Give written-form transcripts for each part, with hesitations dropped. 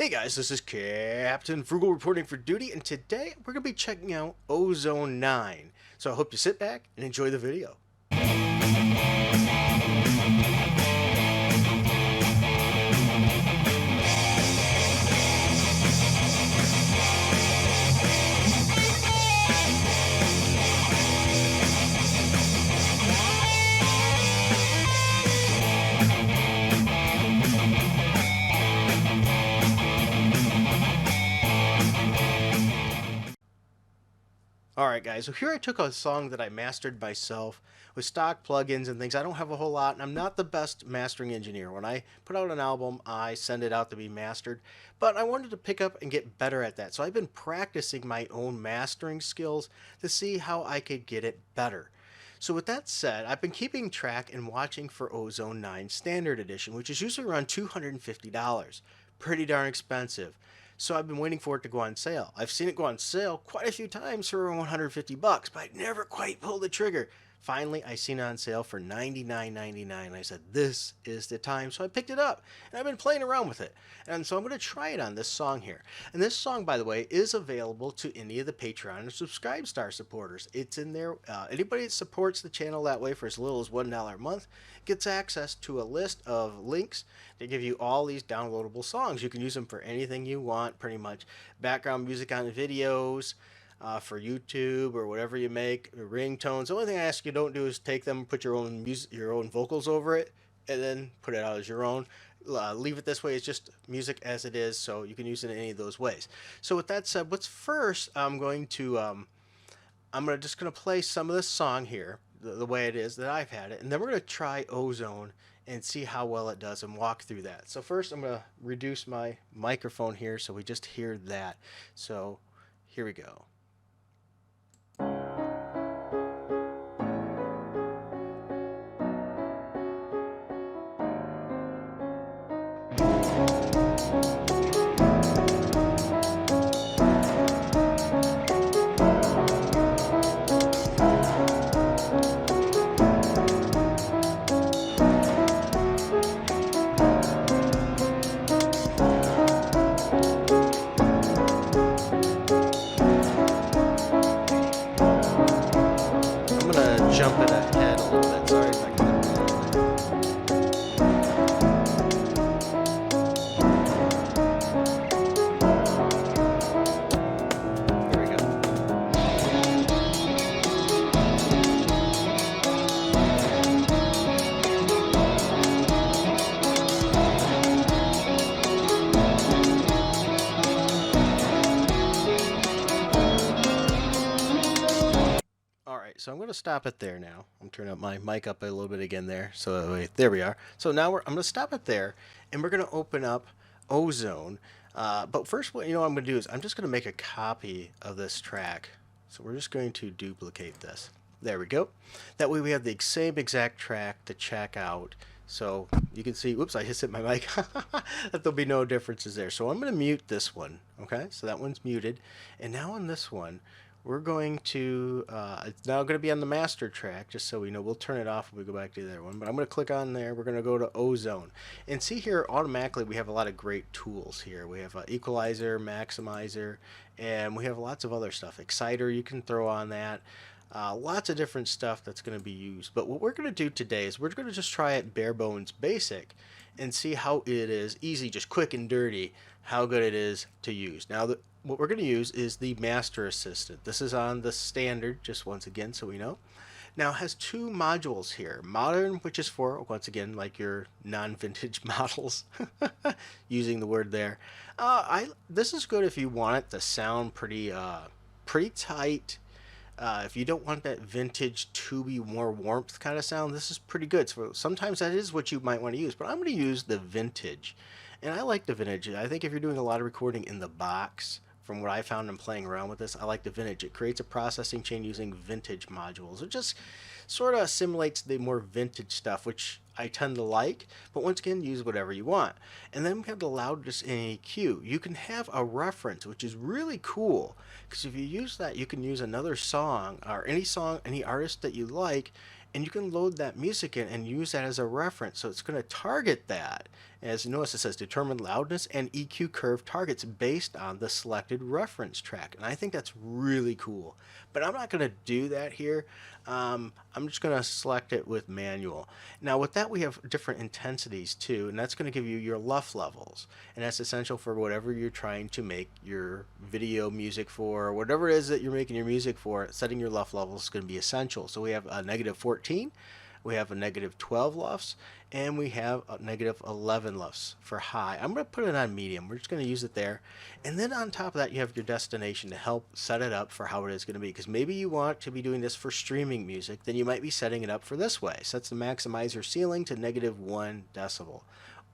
Hey guys, this is Captain Frugal reporting for duty, and today we're going to be checking out Ozone 9. So I hope you sit back and enjoy the video. Alright guys, so here I took a song that I mastered myself with stock plugins and things. I don't have a whole lot, and I'm not the best mastering engineer. When I put out an album, I send it out to be mastered, but I wanted to pick up and get better at that. So I've been practicing my own mastering skills to see how I could get it better. So with that said, I've been keeping track and watching for Ozone 9 Standard Edition, which is usually around $250. Pretty darn expensive. So I've been waiting for it to go on sale. I've seen it go on sale quite a few times for around 150 bucks, but I never quite pulled the trigger. Finally, I seen it on sale for $99.99. I said, this is the time. So I picked it up, and I've been playing around with it. And so I'm going to try it on this song here. And this song, by the way, is available to any of the Patreon and Subscribe Star supporters. It's in there. Anybody that supports the channel that way for as little as $1 a month gets access to a list of links that give you all these downloadable songs. You can use them for anything you want, pretty much. Background music on videos, for YouTube or whatever you make, ringtones. The only thing I ask you don't do is take them, put your own music, your own vocals over it, and then put it out as your own. Leave it this way. It's just music as it is, so you can use it in any of those ways. So with that said, what's first? I'm just gonna play some of this song here, the way it is that I've had it, and then we're gonna try Ozone and see how well it does and walk through that. So first, I'm gonna reduce my microphone here so we just hear that. So here we go. Jump it ahead a little bit. Sorry if I can. Here we go. So I'm going to stop it there now. I'm turning up my mic up a little bit again there. So wait, there we are. So now I'm going to stop it there, and we're going to open up Ozone. But first, what I'm going to do is I'm just going to make a copy of this track. So we're just going to duplicate this. There we go. That way we have the same exact track to check out. So you can see, whoops, I just hit my mic, that there'll be no differences there. So I'm going to mute this one. Okay, so that one's muted. And now on this one, we're going to, it's now going to be on the master track, just so we know. We'll turn it off when we go back to the other one. But I'm going to click on there. We're going to go to Ozone. And see here, automatically, we have a lot of great tools here. We have an equalizer, maximizer, and we have lots of other stuff. Exciter, you can throw on that. Lots of different stuff that's going to be used. But what we're going to do today is we're going to just try it bare bones basic and see how it is easy, just quick and dirty, how good it is to use. Now, what we're going to use is the Master Assistant. This is on the standard, just once again, so we know. Now, it has two modules here. Modern, which is for, once again, like your non-vintage models, using the word there. This is good if you want it to sound pretty tight. If you don't want that vintage, tubey, more warmth kind of sound, this is pretty good. So sometimes that is what you might want to use, but I'm going to use the vintage. And I like the vintage. I think if you're doing a lot of recording in the box, from what I found in playing around with this, I like the vintage. It creates a processing chain using vintage modules. It just sort of simulates the more vintage stuff, which I tend to like, but once again, use whatever you want. And then we have the loudness and EQ. You can have a reference, which is really cool, because if you use that, you can use another song, or any artist that you like, and you can load that music in and use that as a reference. So it's going to target that As you notice, it says determine loudness and EQ curve targets based on the selected reference track. And I think that's really cool. But I'm not going to do that here. I'm just going to select it with manual. Now with that, we have different intensities too, and that's going to give you your LUF levels. And that's essential for whatever you're trying to make your video music for, whatever it is that you're making your music for. Setting your LUF levels is going to be essential. So we have a -14, we have a -12 LUFs, and we have a -11 LUFs for high. I'm going to put it on medium. We're just going to use it there. And then on top of that, you have your destination to help set it up for how it is going to be. Because maybe you want to be doing this for streaming music, then you might be setting it up for this way. Sets the maximizer ceiling to -1 decibel.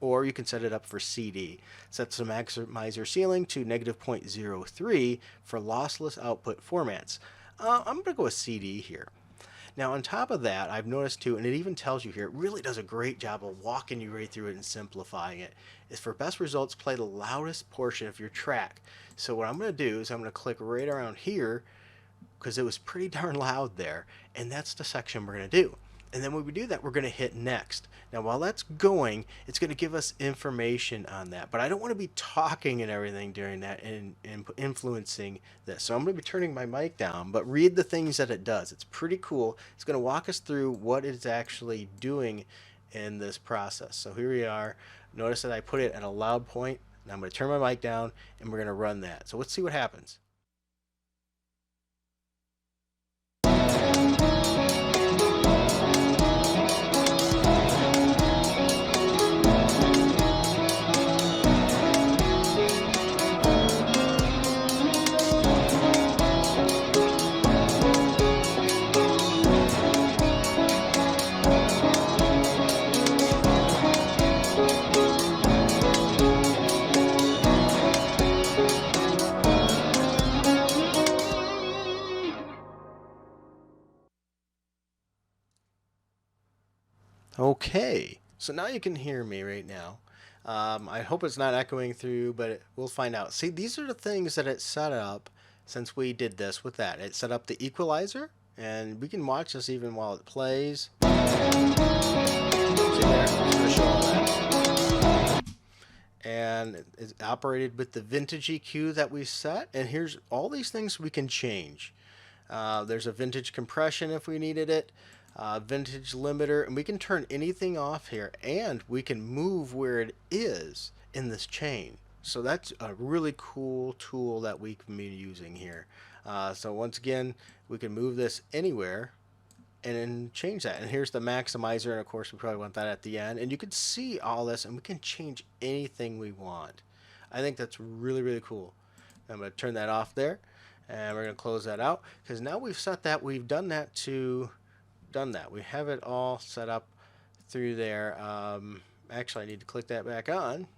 Or you can set it up for CD. Sets the maximizer ceiling to -0.03 for lossless output formats. I'm going to go with CD here. Now on top of that, I've noticed too, and it even tells you here, it really does a great job of walking you right through it and simplifying it, is for best results, play the loudest portion of your track. So what I'm going to do is I'm going to click right around here, because it was pretty darn loud there, and that's the section we're going to do. And then when we do that, we're going to hit next. Now while that's going, it's going to give us information on that, but I don't want to be talking and everything during that and influencing this. So I'm going to be turning my mic down, but read the things that it does. It's pretty cool. It's going to walk us through what it's actually doing in this process. So here we are. Notice that I put it at a loud point, and I'm going to turn my mic down, and we're going to run that. So let's see what happens. Okay, so now you can hear me right now. I hope it's not echoing through, but we'll find out. See, these are the things that it set up since we did this with that. It set up the equalizer, and we can watch this even while it plays. See there? It's going to show all that. And it's operated with the vintage EQ that we set, and here's all these things we can change. There's a vintage compression if we needed it. Vintage limiter, and we can turn anything off here, and we can move where it is in this chain. So that's a really cool tool that we can be using here. So once again, we can move this anywhere and then change that. And here's the maximizer, and of course we probably want that at the end. And you can see all this, and we can change anything we want. I think that's really, really cool. I'm going to turn that off there, and we're going to close that out, because now we've set that, we've done that to we have it all set up through there. Actually, I need to click that back on.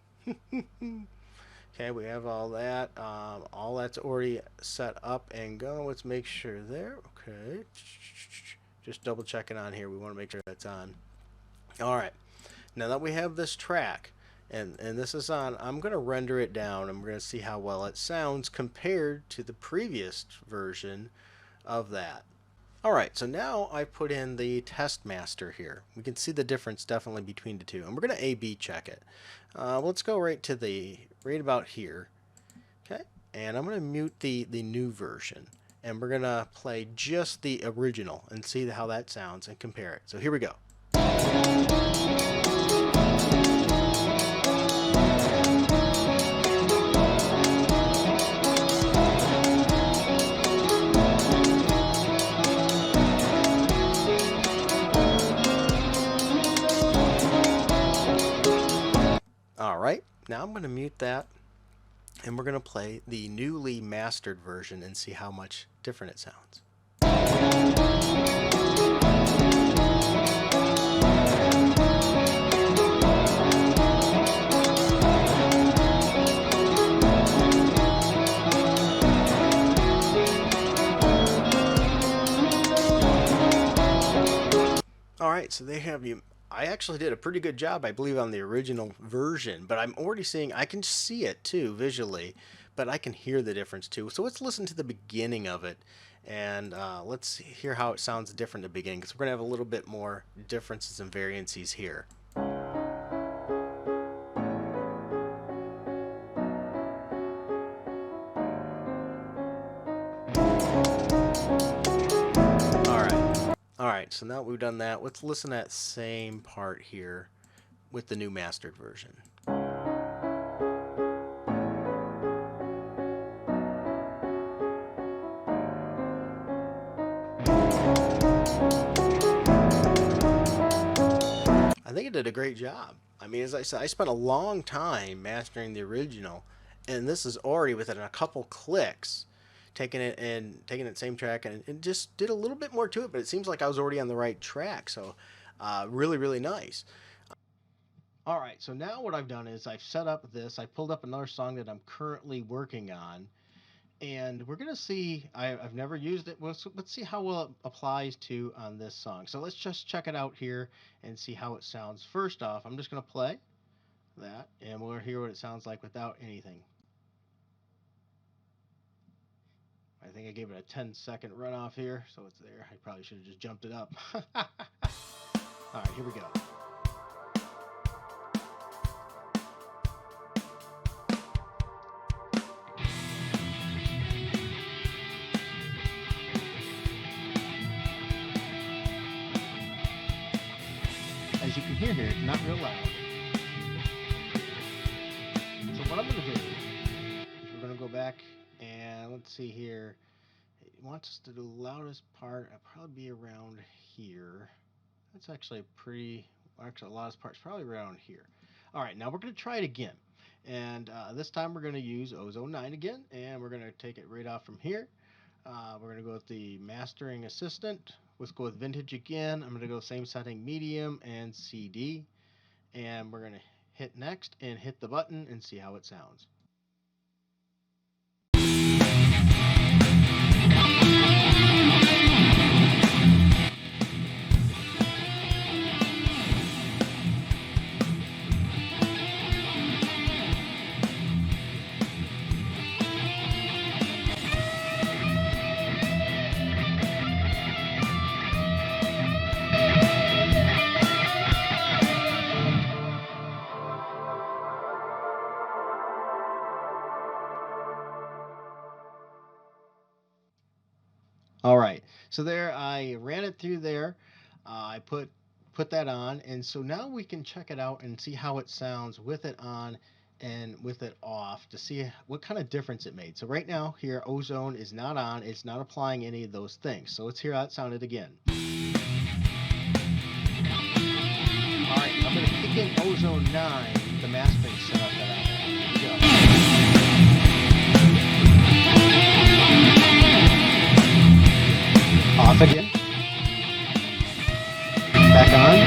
Okay, we have all that. All that's already set up and going. Let's make sure there. Okay, just double checking on here. We want to make sure that's on. All right, now that we have this track and this is on, I'm going to render it down, and we're going to see how well it sounds compared to the previous version of that. Alright, so now I put in the test master here. We can see the difference definitely between the two, and we're going to A/B check it. Let's go right to right about here. Okay, and I'm going to mute the new version, and we're going to play just the original and see how that sounds and compare it. So here we go. Alright, now I'm going to mute that, and we're going to play the newly mastered version and see how much different it sounds. Alright, so they have you. I actually did a pretty good job, I believe, on the original version, but I'm already seeing, I can see it too visually, but I can hear the difference too. So let's listen to the beginning of it, and let's hear how it sounds different at the beginning, because we're going to have a little bit more differences and variances here. Alright, so now we've done that, let's listen to that same part here with the new mastered version. I think it did a great job. I mean, as I said, I spent a long time mastering the original, and this is already within a couple clicks, taking that same track and just did a little bit more to it. But it seems like I was already on the right track, so really, really nice. All right, so now what I've done is I've set up this. I pulled up another song that I'm currently working on, and we're gonna see. I've never used it. Let's see how well it applies to on this song. So let's just check it out here and see how it sounds. First off, I'm just gonna play that, and we'll hear what it sounds like without anything. I think I gave it a 10-second runoff here, so it's there. I probably should have just jumped it up. All right, here we go. As you can hear here, it's not real loud. So what I'm going to do is we're going to go back and let's see here. It wants us to do the loudest part. It'll probably be around here. That's actually the loudest part's probably around here. All right, now we're going to try it again. And this time we're going to use Ozone 9 again, and we're going to take it right off from here. We're going to go with the mastering assistant. Let's go with vintage again. I'm going to go same setting, medium and CD. And we're going to hit next and hit the button and see how it sounds. All right, so there I ran it through there. I put that on, and so now we can check it out and see how it sounds with it on and with it off to see what kind of difference it made. So right now here, Ozone is not on; it's not applying any of those things. So let's hear how it sounded again. All right, I'm going to kick in Ozone 9, the mastering setup that I have. Here we go. Off again. Back on.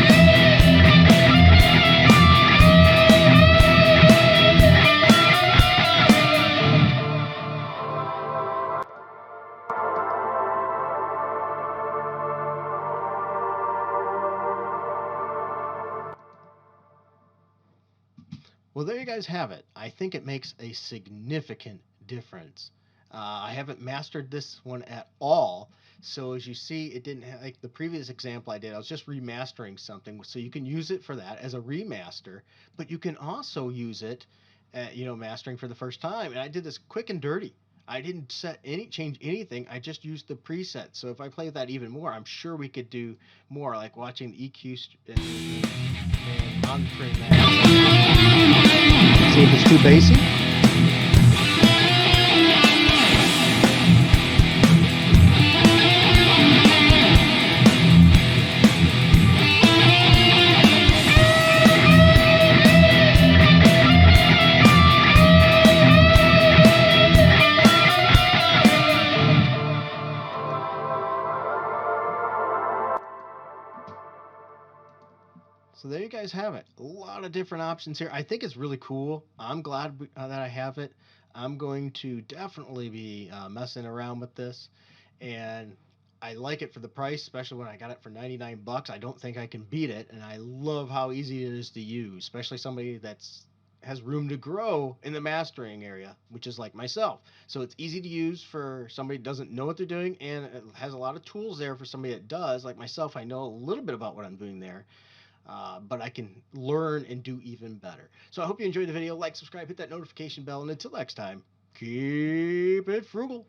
Well, there you guys have it. I think it makes a significant difference. I haven't mastered this one at all. So as you see, it didn't have, like the previous example I did, I was just remastering something. So you can use it for that as a remaster, but you can also use it, mastering for the first time. And I did this quick and dirty. I didn't change anything. I just used the preset. So if I play that even more, I'm sure we could do more, like watching the EQ and monitoring that. See if it's too bassy. So there you guys have it. A lot of different options here. I think it's really cool. I'm glad that I have it. I'm going to definitely be messing around with this, and I like it for the price, especially when I got it for 99 bucks. I don't think I can beat it, and I love how easy it is to use, especially somebody that's has room to grow in the mastering area, which is like myself. So it's easy to use for somebody that doesn't know what they're doing, and it has a lot of tools there for somebody that does. Like myself, I know a little bit about what I'm doing there. But I can learn and do even better. So I hope you enjoyed the video. Like, subscribe, hit that notification bell, and until next time, keep it frugal.